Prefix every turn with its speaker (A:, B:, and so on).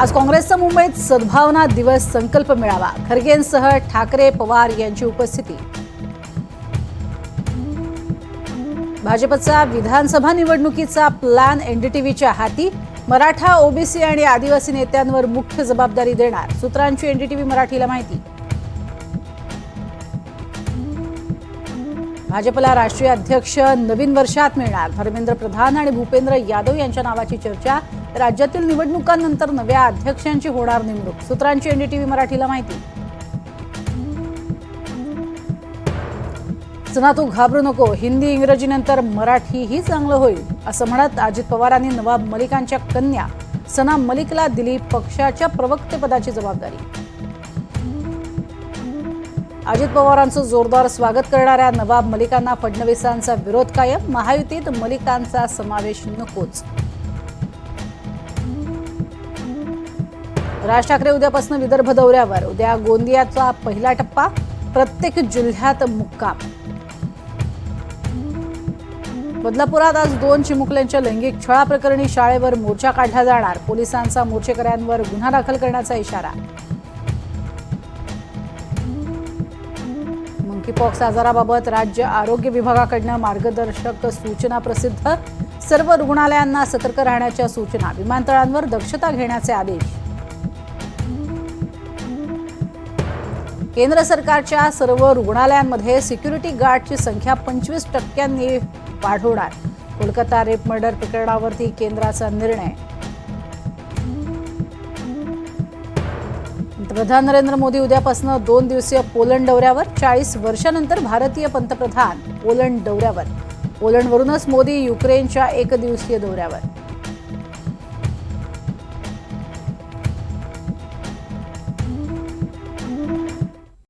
A: आज काँग्रेसचा मुंबईत सद्भावना दिवस संकल्प मेळावा, खरगेंसह ठाकरे पवार यांची उपस्थिती। भाजपचा विधानसभा निवडणुकीचा प्लॅन एनडीटीव्हीच्या हाती, मराठा, ओबीसी आणि आदिवासी नेत्यांवर मुख्य जबाबदारी देणार, सूत्रांची एनडीटीव्ही मराठीला माहिती। भाजपला राष्ट्रीय अध्यक्ष नवीन वर्षात मिळणार, धर्मेंद्र प्रधान आणि भूपेंद्र यादव यांच्या नावाची चर्चा, राज्यातील निवडणुकांनंतर नव्या अध्यक्षांची होणार नेमणूक, सूत्रांची एनडीटीव्ही मराठीला माहिती। सना तू घाबरू नको, हिंदी इंग्रजीनंतर मराठीही चांगलं होईल असं म्हणत अजित पवारांनी नवाब मलिकांच्या कन्या सना मलिकला दिली पक्षाच्या प्रवक्तेपदाची जबाबदारी। अजित पवारांचं जोरदार स्वागत करणाऱ्या नवाब मलिकांना फडणवीसांचा विरोध कायम, महायुतीत मलिकांचा समावेश नकोच। राज ठाकरे उद्यापासून विदर्भ दौऱ्यावर, उद्या गोंदियाचा पहिला टप्पा, प्रत्येक जिल्ह्यात मुक्काम। बदलापुरात आज 2 चिमुकल्यांच्या लैंगिक छळाप्रकरणी शाळेवर मोर्चा काढला जाणार, पोलिसांचा मोर्चेकऱ्यांवर गुन्हा दाखल करण्याचा इशारा। मंकीपॉक्स आजाराबाबत राज्य आरोग्य विभागाकडून मार्गदर्शक सूचना प्रसिद्ध, सर्व रुग्णालयांना सतर्क राहण्याच्या सूचना, विमानतळांवर दक्षता घेण्याचे आदेश। केंद्र सरकारच्या सर्व रुग्णालयांमध्ये सिक्युरिटी गार्डची संख्या 25% वाढवणार, कोलकाता रेप मर्डर प्रकरणावरती केंद्राचा निर्णय। पंतप्रधान नरेंद्र मोदी उद्यापासून 2 दिवसीय पोलंड दौऱ्यावर, 40 वर्षांनंतर भारतीय पंतप्रधान पोलंड दौऱ्यावर, पोलंडवरूनच मोदी युक्रेनच्या 1 दिवसीय दौऱ्यावर।